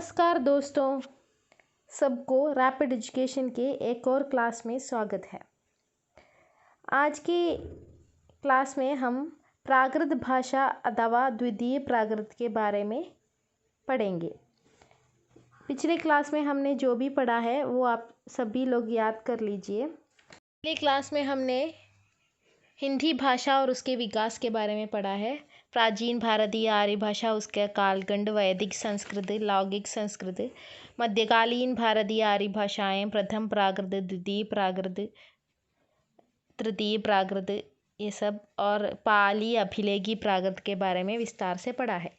नमस्कार दोस्तों, सबको रैपिड एजुकेशन के एक और क्लास में स्वागत है। आज की क्लास में हम प्राकृत भाषा अथवा द्वितीय प्राकृत के बारे में पढ़ेंगे। पिछले क्लास में हमने जो भी पढ़ा है वो आप सभी लोग याद कर लीजिए। पिछले क्लास में हमने हिंदी भाषा और उसके विकास के बारे में पढ़ा है। प्राचीन भारतीय आर्य भाषा, उसका कालखंड, वैदिक संस्कृत, लौकिक संस्कृत, मध्यकालीन भारतीय आर्य भाषाएं, प्रथम प्राकृत, द्वितीय प्राकृत, तृतीय प्राकृत, ये सब, और पाली अभिलेखी प्राकृत के बारे में विस्तार से पढ़ा है।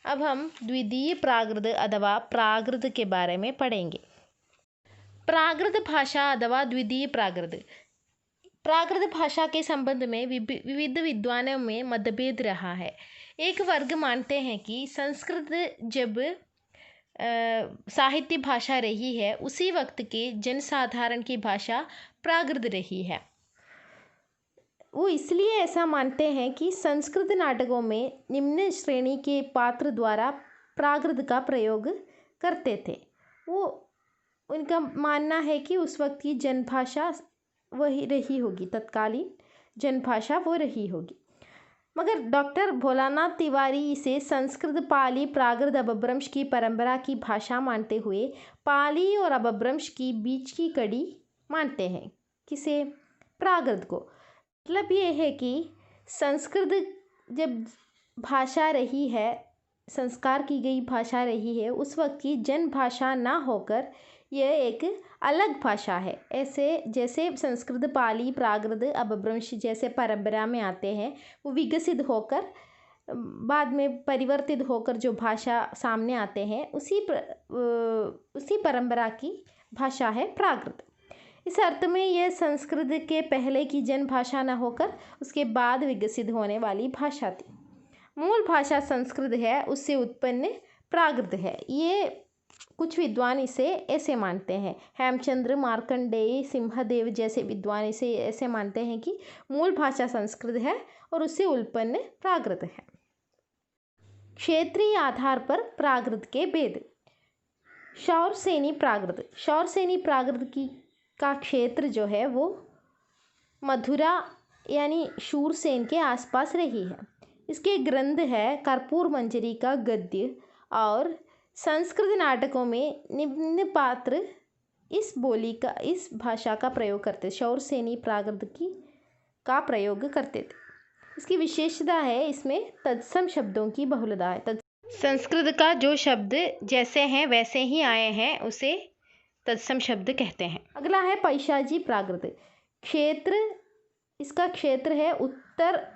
अब हम द्वितीय प्राकृत अथवा प्राकृत के बारे में पढ़ेंगे। प्राकृत भाषा अथवा द्वितीय प्राकृत। प्राकृत भाषा के संबंध में विविध विद्वानों में मतभेद रहा है। एक वर्ग मानते हैं कि संस्कृत जब साहित्य भाषा रही है उसी वक्त के जनसाधारण की भाषा प्राकृत रही है। वो इसलिए ऐसा मानते हैं कि संस्कृत नाटकों में निम्न श्रेणी के पात्र द्वारा प्राकृत का प्रयोग करते थे। वो उनका मानना है कि उस वक्त की जनभाषा वही रही होगी, तत्कालीन जनभाषा वो रही होगी। मगर डॉक्टर भोलानाथ तिवारी इसे संस्कृत, पाली, प्राकृत, अपभ्रंश की परंपरा की भाषा मानते हुए पाली और अपभ्रंश की बीच की कड़ी मानते हैं। किसे? प्राकृत को। मतलब ये है कि संस्कृत जब भाषा रही है, संस्कार की गई भाषा रही है, उस वक्त की जनभाषा ना होकर यह एक अलग भाषा है। ऐसे जैसे संस्कृत, पाली, प्राकृत, अपभ्रंश जैसे परंपरा में आते हैं, वो विकसित होकर बाद में परिवर्तित होकर जो भाषा सामने आते हैं, उसी परंपरा की भाषा है प्राकृत। इस अर्थ में यह संस्कृत के पहले की जनभाषा न होकर उसके बाद विकसित होने वाली भाषा थी। मूल भाषा संस्कृत है, उससे उत्पन्न प्राकृत है। ये कुछ विद्वान इसे ऐसे मानते हैं। हेमचंद्र, मार्कंडेय, सिंहदेव जैसे विद्वान इसे ऐसे मानते हैं कि मूल भाषा संस्कृत है और उससे उत्पन्न प्राकृत है। क्षेत्रीय आधार पर प्राकृत के भेद। शौरसेनी प्राकृत। शौरसेनी प्राकृत का क्षेत्र जो है वो मथुरा यानी शूरसेन के आसपास रही है। इसके ग्रंथ है कर्पूर मंजरी का गद्य और संस्कृत नाटकों में निम्न पात्र इस भाषा का प्रयोग करते, शौरसेनी प्राकृत का प्रयोग करते थे। इसकी विशेषता है इसमें तत्सम शब्दों की बहुलता है। संस्कृत का जो शब्द जैसे हैं वैसे ही आए हैं उसे तत्सम शब्द कहते हैं। अगला है पैशाची प्राकृत। इसका क्षेत्र है उत्तर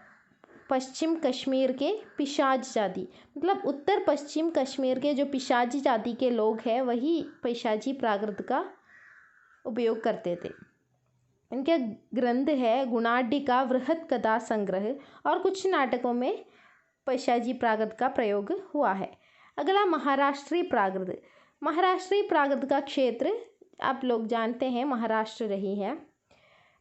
पश्चिम कश्मीर के पिशाच जाति। मतलब उत्तर पश्चिम कश्मीर के जो पिशाची जाति के लोग हैं वही पैशाची प्राकृत का उपयोग करते थे। इनके ग्रंथ है गुणाढ्यका, वृहत कथा संग्रह और कुछ नाटकों में पैशाची प्राकृत का प्रयोग हुआ है। अगला महाराष्ट्रीय प्राकृत। महाराष्ट्रीय प्राकृत का क्षेत्र आप लोग जानते हैं महाराष्ट्र रही है।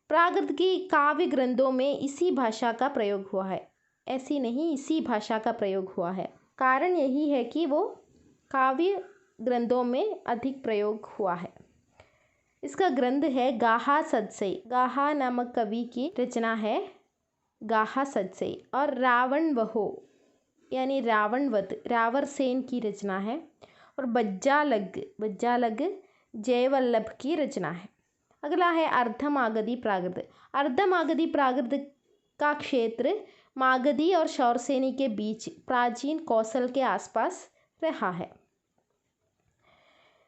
प्राकृत की काव्य ग्रंथों में इसी भाषा का प्रयोग हुआ है। ऐसी नहीं, इसी भाषा का प्रयोग हुआ है। कारण यही है कि वो काव्य ग्रंथों में अधिक प्रयोग हुआ है। इसका ग्रंथ है गाहा सदसई। गाहा नामक कवि की रचना है गाहा सदसई और रावण वहो यानी रावणवध रावरसेन की रचना है और बज्जालग जयवल्लभ की रचना है। अगला है अर्धमागधी प्राकृत। अर्धमागधी प्राकृत का क्षेत्र मागधी और शौरसेनी के बीच प्राचीन कौशल के आसपास रहा है।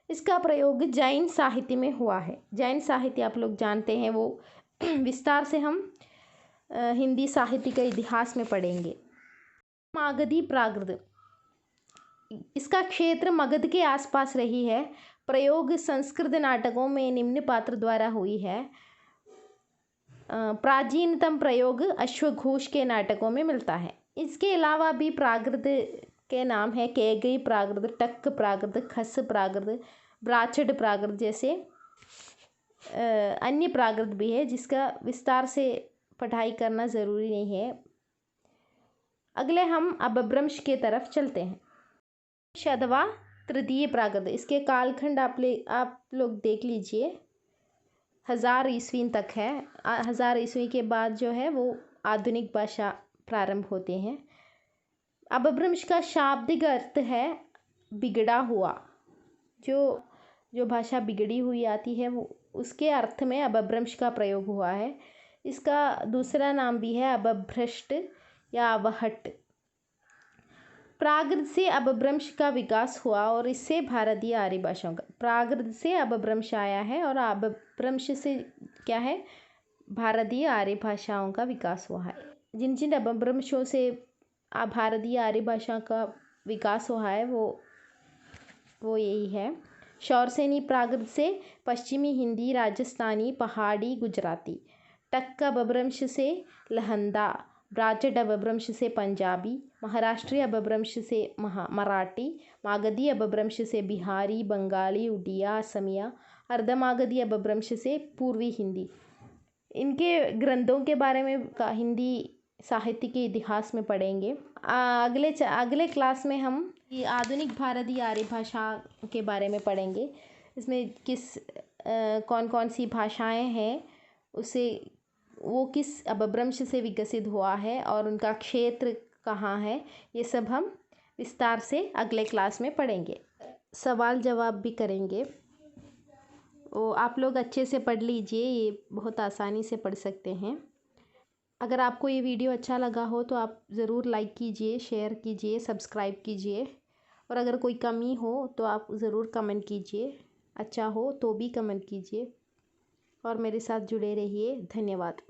इसका प्रयोग जैन साहित्य में हुआ है। जैन साहित्य आप लोग जानते हैं, वो विस्तार से हम हिंदी साहित्य के इतिहास में पढ़ेंगे। मागधी प्राकृत। इसका क्षेत्र मगध के आसपास रही है। प्रयोग संस्कृत नाटकों में निम्न पात्र द्वारा हुई है। प्राचीनतम प्रयोग अश्वघोष के नाटकों में मिलता है। इसके अलावा भी प्राकृत के नाम है कैगई प्राकृत, टक प्राकृत, खस प्राकृत, ब्राचड प्राकृत जैसे अन्य प्राकृत भी है जिसका विस्तार से पढ़ाई करना ज़रूरी नहीं है। अगले हम अपभ्रंश के तरफ चलते हैं। अथवा तृतीय प्राकृत, इसके कालखंड आप लोग देख लीजिए, 1000 ईस्वी तक है। 1000 ईस्वी के बाद जो है वो आधुनिक भाषा प्रारंभ होते हैं। अपभ्रंश का शाब्दिक अर्थ है बिगड़ा हुआ। जो भाषा बिगड़ी हुई आती है वो उसके अर्थ में अपभ्रंश का प्रयोग हुआ है। इसका दूसरा नाम भी है अपभ्रष्ट या अवहट। प्राकृत से अपभ्रंश का विकास हुआ और इससे भारतीय आर्य भाषाओं का, प्राकृत से अपभ्रंश आया है और अपभ्रंश से क्या है, भारतीय आर्य भाषाओं का विकास हुआ है। जिन जिन अपभ्रंशों से भारतीय आर्य भाषा का विकास हुआ है वो यही है। शौरसेनी प्राकृत से पश्चिमी हिंदी, राजस्थानी, पहाड़ी, गुजराती। टक्का अपभ्रंश से लहंदा, ब्राह्मण अपभ्रंश से पंजाबी, महाराष्ट्रीय अपभ्रंश से मराठी, मागधी अपभ्रंश से बिहारी, बंगाली, उड़िया, असमिया, अर्धमागधी अपभ्रंश से पूर्वी हिंदी। इनके ग्रंथों के बारे में हिंदी साहित्य के इतिहास में पढ़ेंगे। अगले क्लास में हम ये आधुनिक भारतीय आर्य भाषा के बारे में पढ़ेंगे। इसमें कौन कौन सी भाषाएं हैं, वो किस अपभ्रंश से विकसित हुआ है और उनका क्षेत्र कहाँ है, ये सब हम विस्तार से अगले क्लास में पढ़ेंगे। सवाल जवाब भी करेंगे। आप लोग अच्छे से पढ़ लीजिए, ये बहुत आसानी से पढ़ सकते हैं। अगर आपको ये वीडियो अच्छा लगा हो तो आप ज़रूर लाइक कीजिए, शेयर कीजिए, सब्सक्राइब कीजिए, और अगर कोई कमी हो तो आप ज़रूर कमेंट कीजिए। अच्छा हो तो भी कमेंट कीजिए और मेरे साथ जुड़े रहिए। धन्यवाद।